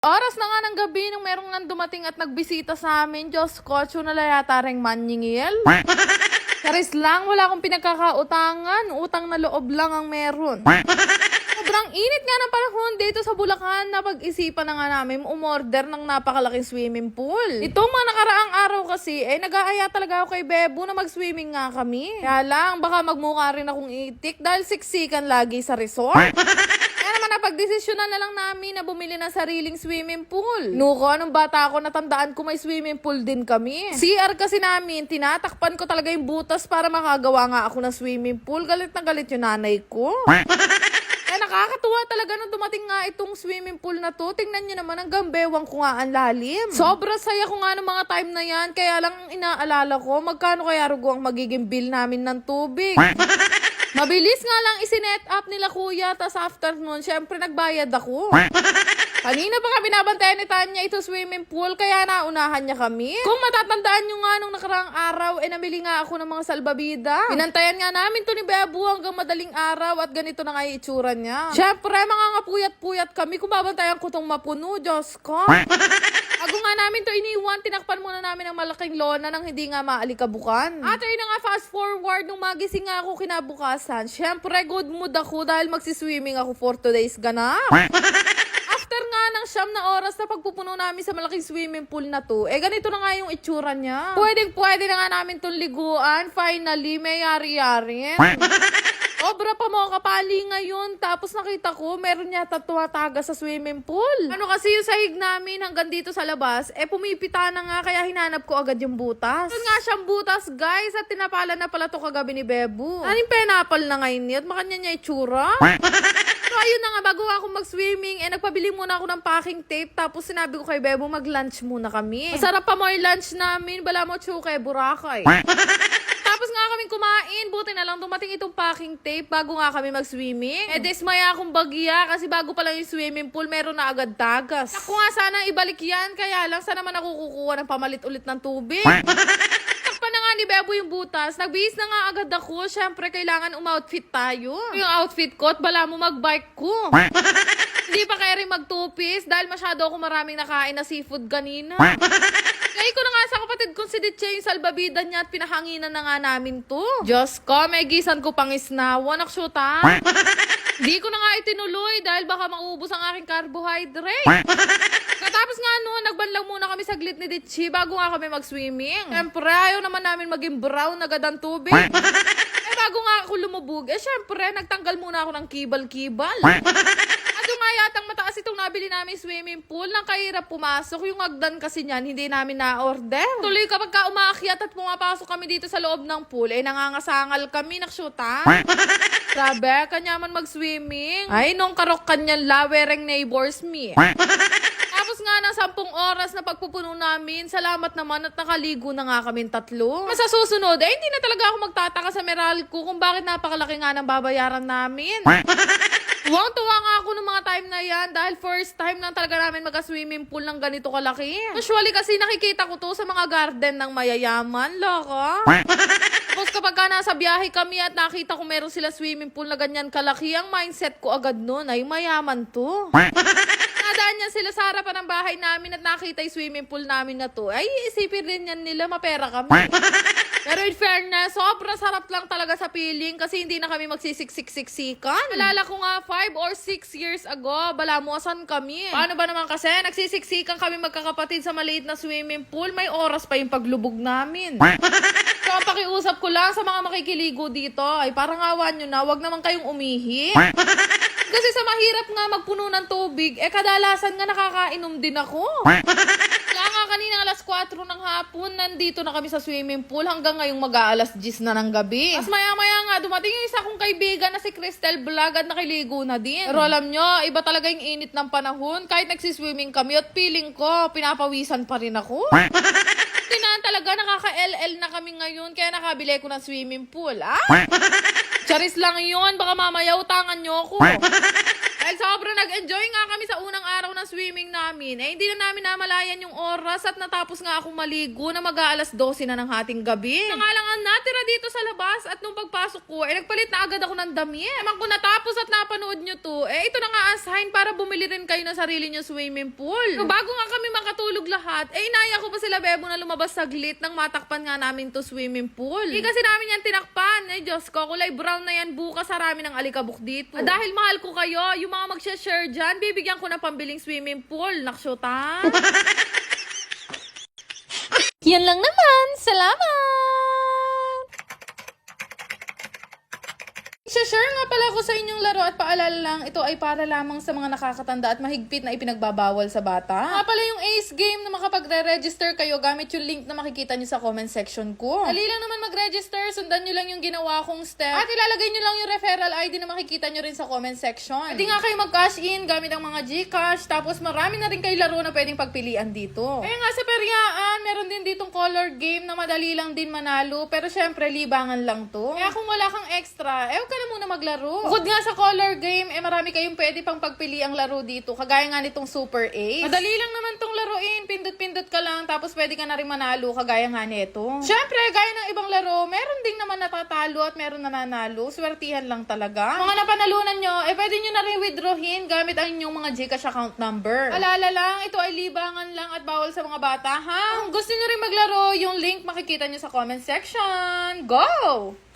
Oras na nga ng gabi nung merong nga dumating at nagbisita sa amin. Diyos ko, tsunala yata rin manyingil. Charis lang, wala akong pinagkakautangan. Utang na loob lang ang meron. Sobrang init nga ng panahon dito sa Bulacan na pag-isipan na nga namin umorder ng napakalaking swimming pool. Itong mga nakaraang araw kasi, nag-aaya talaga ako kay Bebo na mag-swimming nga kami. Kaya lang, baka magmukha rin akong itik dahil siksikan lagi sa resort. Kaya naman napag-desisyonan na lang namin na bumili ng sariling swimming pool. Nuko, anong bata ako, natandaan ko may swimming pool din kami. CR kasi namin, tinatakpan ko talaga yung butas para makagawa nga ako ng swimming pool. Galit na galit yung nanay ko. Nakakatuwa talaga nung dumating nga itong swimming pool na to. Tingnan nyo naman, ang gambewang ko nga ang lalim. Sobra saya ko nga ng mga time na yan. Kaya lang inaalala ko, magkano kaya rugo ang magiging bill namin ng tubig. Mabilis nga lang isinet up nila kuya, tas after nun, syempre nagbayad ako. Kanina pa kami nabantayan ni Tanya ito swimming pool, kaya naunahan niya kami. Kung matatandaan nyo nga nung nakaraang araw, namili nga ako ng mga salbabida. Pinantayan nga namin to ni Bebo hanggang madaling araw at ganito na nga yung itsura niya. Syempre, mga nga puyat-puyat kami kung babantayan ko tong mapuno, Diyos ko. Ako nga namin to iniwan, tinakpan muna namin ang malaking lona nang hindi nga maalikabukan. At ayun na nga, fast forward, nung magising nga ako kinabukasan, syempre good mood ako dahil magsiswimming ako for 2 days ganap. After nga ng 9 oras na pagpupuno namin sa malaking swimming pool na to, ganito na nga yung itsura niya. Pwede na nga namin itong liguan. Finally, may yari-yari. Obra pa mo kapali ngayon. Tapos nakita ko, meron yata tumataga sa swimming pool. Ano kasi yung sahig namin hanggang dito sa labas, pumipita na nga kaya hinanap ko agad yung butas. Yun nga siyang butas, guys. At tinapala na pala to kagabi ni Bebo. Anong penapal na ngayon yun? Makanya niya itsura. So ayun na nga, bago ako mag-swimming, nagpabili muna ako ng packing tape. Tapos sinabi ko kay Bebo, mag-lunch muna kami. Masarap pa mo yung lunch namin. Bala mo tsuke, Boracay. Tapos nga kaming kumain, buti na lang dumating itong packing tape bago nga kami mag-swimming. Desmaya akong bagya kasi bago pa lang yung swimming pool, meron na agad tagas. Ako nga sana ibalik yan, kaya lang sana naman ako kukuha ng pamalit ulit ng tubig. Takpan na nga ni Bebo yung butas, nagbihis na nga agad ako. Syempre, kailangan umoutfit tayo. Yung outfit ko at bala mo mag-bike ko. Hindi pa kaya rin mag-two-piece dahil masyado ako maraming nakain na seafood kanina. Kaya ko na nga sa kapatid kong si Ditche yung salbabida niya at pinahanginan na nga namin to. Diyos ko, may gisan ko pang isnawa. Naksyuta. Di ko na nga itinuloy dahil baka maubos ang aking carbohydrate. Katapos nga noon, nagbanlaw muna kami saglit ni Ditche bago nga kami mag-swimming. Siyempre, ayaw naman namin maging brown na gadang tubig. Bago nga ako lumubog, syempre, nagtanggal muna ako ng kibal-kibal. At yung nga yatang mataas itong nabili namin swimming pool, nang kahirap pumasok. Yung hagdan kasi niyan, hindi namin na-order. Tuloy kapag ka umaakyat at pumapasok kami dito sa loob ng pool, nangangasangal kami, naksyuta. Grabe, kanya man mag-swimming. Ay, nung karok kanyang lawereng neighbors me. Tapos nga ng 10 oras na pagpupuno namin, salamat naman at nakaligo na nga kami 3. Sa susunod, hindi na talaga ako magtataka sa Meralco kung bakit napakalaki nga ng babayaran namin. Tuwang-tuwa nga ako ng mga time na yan dahil first time lang talaga namin mag-swimming pool ng ganito kalaki. Usually kasi nakikita ko to sa mga garden ng mayayaman, loko. Tapos kapag ka nasa biyahe kami at nakita ko meron sila swimming pool na ganyan kalaki, ang mindset ko agad nun ay mayaman to. Nadaan niya sila sa harapan ng bahay namin at nakita yung swimming pool namin na to. Ay, isipin rin yan nila, mapera kami. Pero in fairness, sobrang sarap lang talaga sa feeling kasi hindi na kami magsisiksik-siksikan. Alala ko nga 5 or 6 years ago, balamuasan kami. Paano ba naman kasi, nagsisiksikan kami magkakapatid sa maliit na swimming pool, may oras pa yung paglubog namin. So, ang pakiusap ko lang sa mga makikiligo dito ay parang awan nyo na, wag naman kayong umihi. Kasi sa mahirap nga magpuno ng tubig, kadalasan nga nakakainom din ako. Kaya nga kanina alas 4 ng hapon, nandito na kami sa swimming pool hanggang ngayong mag-aalas 10 na ng gabi. Mas maya-maya nga, dumating yung isa kong kaibigan na si Cristel Vlog at nakiligo na din. Pero alam nyo, iba talaga yung init ng panahon. Kahit nagsiswimming kami at feeling ko, pinapawisan pa rin ako. Tinaan talaga, nakaka-LL na kami ngayon, kaya nakabili ko ng swimming pool. Charis lang yun, baka mamaya utangan nyo ako. Dahil sobrang nag-enjoy nga kami sa unang araw ng swimming namin. Hindi na namin namalayan yung oras at natapos nga akong maligo na mag-aalas 12 na ng hating gabi. Na nga lang ang natira dito sa labas at nung pagpasok ko, nagpalit na agad ako ng damit. Eman kung natapos at napanood nyo to, ito na nga ang sign para bumili rin kayo ng sarili nyo swimming pool. So, bago nga kami makatulog lahat, inaya ko pa sila Bebo na lumabas saglit nang matakpan nga namin to swimming pool. Kasi namin yan tinakpan. Diyos ko, kulay brown na yan bukas, harami ng alikabok dito. Dahil mahal ko kayo, yung mga mag-share dyan, bibigyan ko ng pambiling swimming pool. Naksyota. Yan lang naman. Salamat! Share nga pala ko sa inyong laro at paalala lang, ito ay para lamang sa mga nakakatanda at mahigpit na ipinagbabawal sa bata. Nga pala yung Ace Game na makapagre-register kayo gamit yung link na makikita nyo sa comment section ko. Dali lang naman mag-register, sundan nyo lang yung ginawa kong step at ilalagay nyo lang yung referral ID na makikita nyo rin sa comment section. Hindi nga kayo mag-cash in gamit ang mga Gcash, tapos marami na rin kayo laro na pwedeng pagpilian dito. Kaya nga sa Periaan, meron din ditong color game na madali lang din manalo, pero syempre libangan lang to. Kaya kung wala kang extra, ka na muna maglaro. Bukod nga sa color game, marami kayong pwede pang pagpili ang laro dito. Kagaya nga nitong Super Ace. Madali lang naman tong laruin. Pindot-pindot ka lang, tapos pwede ka na rin manalo, kagaya nga nito. Syempre, gaya ng ibang laro, meron ding naman natatalo at meron nananalo. Swertihan lang talaga. Mga napanalunan nyo, pwede nyo na rin withdrawin gamit ang inyong mga Gcash account number. Alala lang, ito ay libangan lang at bawal sa mga bata, ha? Kung gusto nyo rin maglaro, yung link makikita nyo sa comment section. Go!